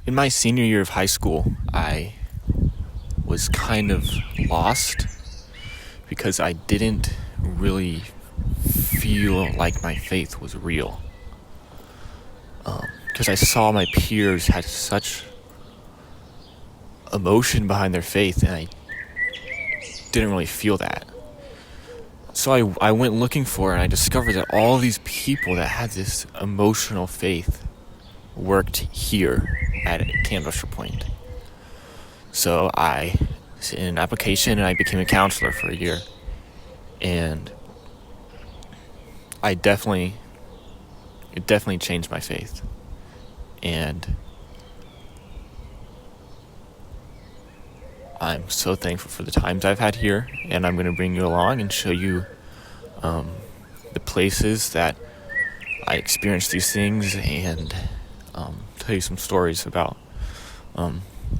In my senior year of high school, I was kind of lost because I didn't really feel like my faith was real. Because I saw my peers had such emotion behind their faith, and I didn't really feel that. So I went looking for it, and I discovered that all these people that had this emotional faith worked here at Camp Industrial Point. So I sent in an application, and I became a counselor for a year. And it definitely changed my faith. And I'm so thankful for the times I've had here, and I'm going to bring you along and show you the places that I experienced these things, and tell you some stories about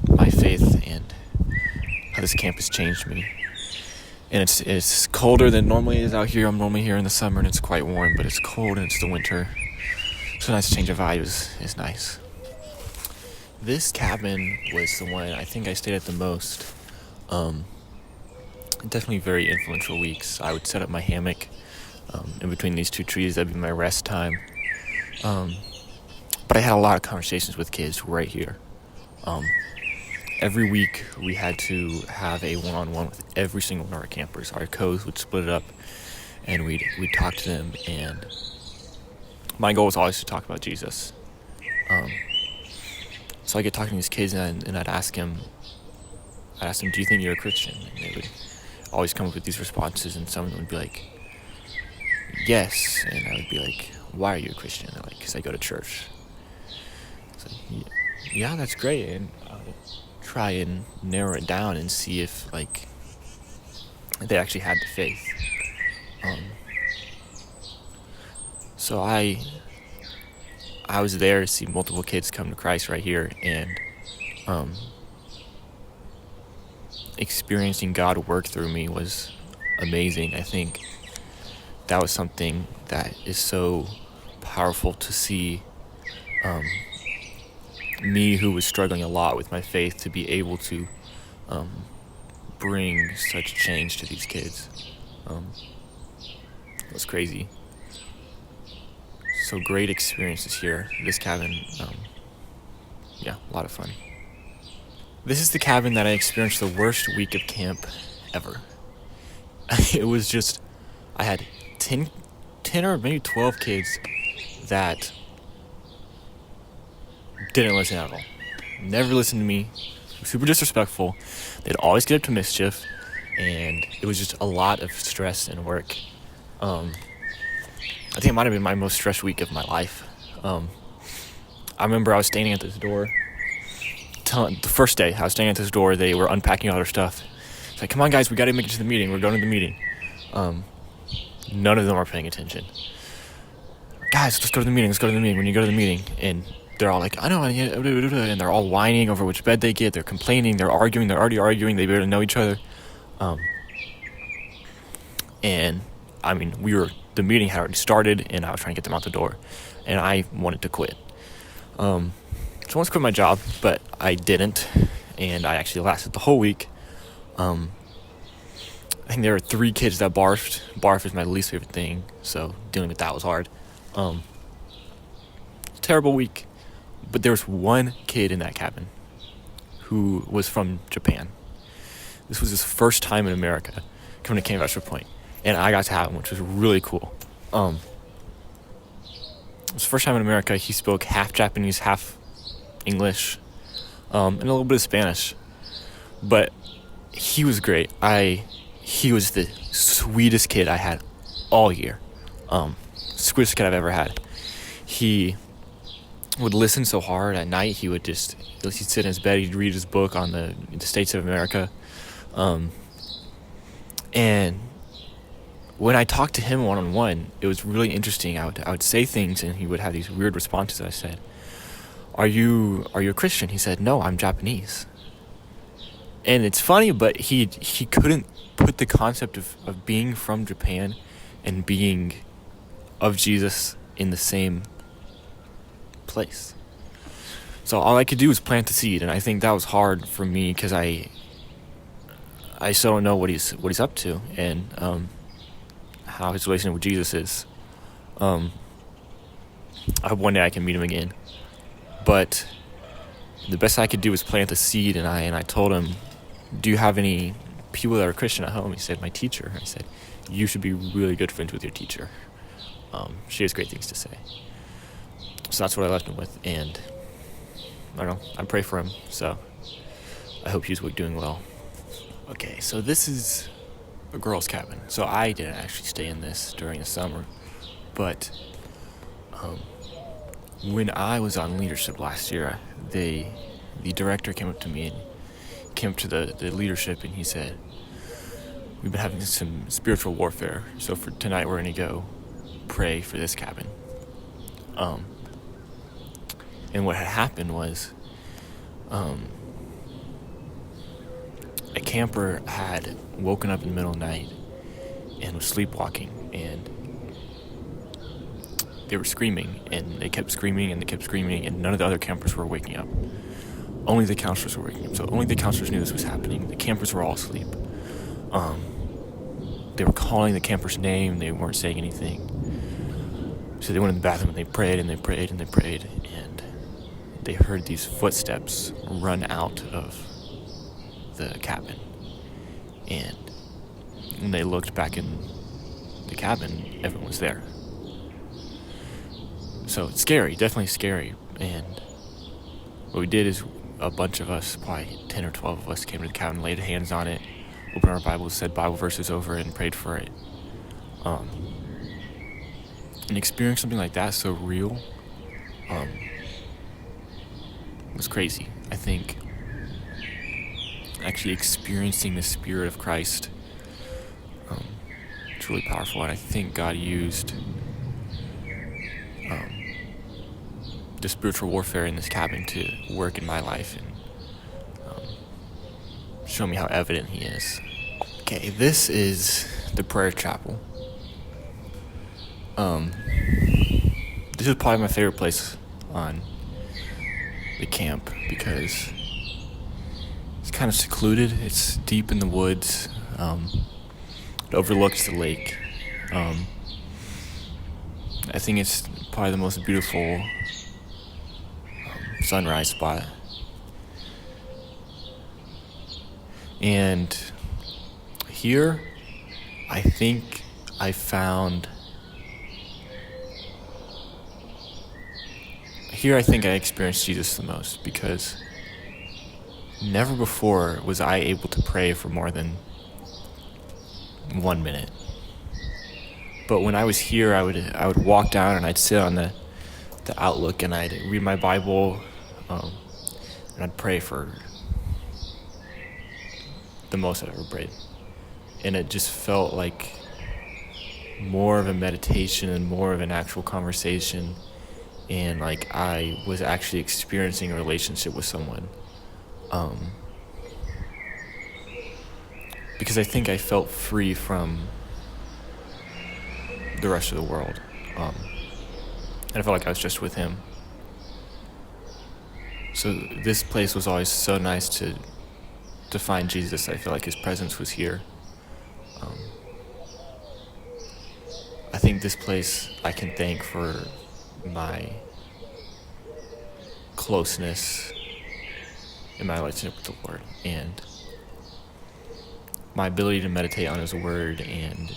my faith and how this camp has changed me. And it's colder than normally is out here. I'm normally here in the summer, and it's quite warm, but it's cold and it's the winter. So a nice change of vibe is nice. This cabin was the one I think I stayed at the most. Definitely very influential weeks. I would set up my hammock in between these two trees. That'd be my rest time. But I had a lot of conversations with kids right here. Every week we had to have a one-on-one with every single one of our campers. Our co's would split it up, and we'd talk to them. And my goal was always to talk about Jesus. So I get talking to these kids, and I'd ask them, do you think you're a Christian? And they would always come up with these responses, and some of them would be like, yes. And I would be like, why are you a Christian? They're like, because I go to church. It's like, yeah, that's great. And I would try and narrow it down and see if they actually had the faith. So I was there to see multiple kids come to Christ right here, and experiencing God work through me was amazing. I think that was something that is so powerful to see. Me, who was struggling a lot with my faith, to be able to bring such change to these kids. It was crazy. So great experiences here. This cabin, a lot of fun. This is the cabin that I experienced the worst week of camp ever. It was just, I had 10 or maybe 12 kids that didn't listen at all. Never listened to me. Super disrespectful. They'd always get up to mischief, and it was just a lot of stress and work. I think it might have been my most stressed week of my life. I remember I was standing at this door. The first day, I was standing at this door. They were unpacking all their stuff. It's like, come on, guys, we got to make it to the meeting. We're going to the meeting. None of them are paying attention. Guys, let's go to the meeting. When you go to the meeting, and they're all like, I know, and they're all whining over which bed they get. They're complaining. They're arguing. They're already arguing. They barely know each other. And I mean, the meeting had already started, and I was trying to get them out the door, and I wanted to quit. So I wanted to quit my job, but I didn't, and I actually lasted the whole week. I think there were 3 kids that barfed. Barf is my least favorite thing, so dealing with that was hard. Terrible week. But there was one kid in that cabin who was from Japan. This was his first time in America coming to Camp Industrial Point, and I got to have him, which was really cool. It was his first time in America. He spoke half Japanese, half English, and a little bit of Spanish. But he was great. He was the sweetest kid I had all year. Sweetest kid I've ever had. He would listen so hard at night. He'd sit in his bed. He'd read his book on the States of America. And when I talked to him one-on-one, it was really interesting. I would say things, and he would have these weird responses. I said, Are you a Christian? He said, no, I'm Japanese. And it's funny, but he couldn't put the concept of being from Japan and being of Jesus in the same place. So all I could do was plant the seed, and I think that was hard for me because I still don't know what he's up to, and how his relationship with Jesus is. I hope one day I can meet him again. But the best I could do was plant the seed, and I told him, do you have any people that are Christian at home? He said, my teacher. I said, you should be really good friends with your teacher. She has great things to say. So that's what I left him with, and I don't know, I pray for him, so I hope he's doing well. Okay, so this is a girl's cabin. So I didn't actually stay in this during the summer, but when I was on leadership last year, the director came up to me and came up to the leadership, and he said, we've been having some spiritual warfare, so for tonight we're going to go pray for this cabin. And what had happened was a camper had woken up in the middle of the night and was sleepwalking, and they were screaming, and they kept screaming, and they kept screaming, and none of the other campers were waking up. Only the counselors were waking up. So only the counselors knew this was happening. The campers were all asleep. They were calling the camper's name. They weren't saying anything. So they went in the bathroom, and they prayed, and they prayed, and they prayed, and they heard these footsteps run out of the cabin. And when they looked back in the cabin, everyone was there. So it's scary, definitely scary. And what we did is a bunch of us, probably 10 or 12 of us, came to the cabin, laid hands on it, opened our Bibles, said Bible verses over it, and prayed for it. And experiencing something like that so real was crazy. I think actually experiencing the Spirit of Christ, it's really powerful, and I think God used the spiritual warfare in this cabin to work in my life and show me how evident he is. Okay, this is the prayer chapel. This is probably my favorite place on the camp because it's kind of secluded. It's deep in the woods. It overlooks the lake. I think it's probably the most beautiful sunrise spot. And here, I think I experienced Jesus the most, because never before was I able to pray for more than 1 minute. But when I was here, I would walk down and I'd sit on the outlook and I'd read my Bible, and I'd pray for the most I've ever prayed. And it just felt like more of a meditation and more of an actual conversation, and like I was actually experiencing a relationship with someone. Because I think I felt free from the rest of the world. And I felt like I was just with him. So this place was always so nice to find Jesus. I feel like his presence was here. I think this place I can thank for my closeness in my relationship with the Lord, and my ability to meditate on his word and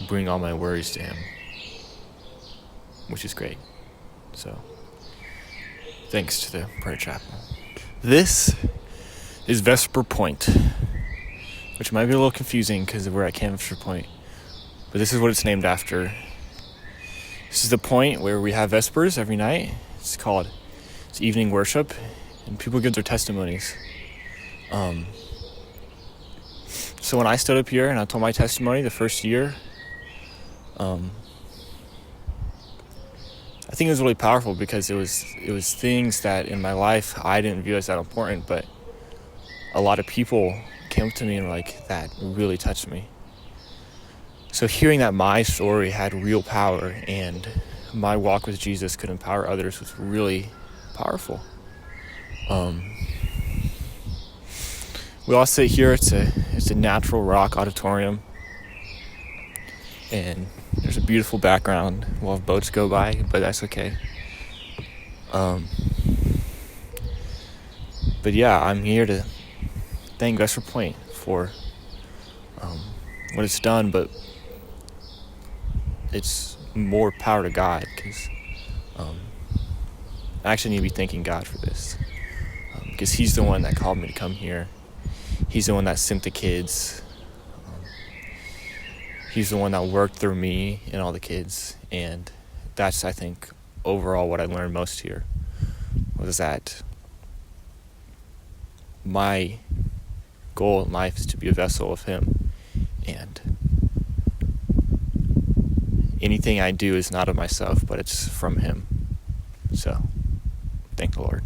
bring all my worries to him, which is great. So thanks to the prayer chapel. This is Vesper Point, which might be a little confusing because we're at Canvasser Point, but this is what it's named after. This is the point where we have Vespers every night. It's evening worship, and people give their testimonies. So when I stood up here and I told my testimony the first year, I think it was really powerful because it was things that in my life I didn't view as that important, but a lot of people came up to me and were like, that really touched me. So hearing that my story had real power and my walk with Jesus could empower others was really powerful. We all sit here. It's a natural rock auditorium, and there's a beautiful background. We'll have boats go by, but that's okay. But yeah, I'm here to thank Western Point for what it's done, but it's more power to God, because I actually need to be thanking God for this, because He's the one that called me to come here. He's the one that sent the kids. He's the one that worked through me and all the kids, and that's, I think, overall what I learned most here, was that my goal in life is to be a vessel of Him, and anything I do is not of myself, but it's from Him. So, thank the Lord.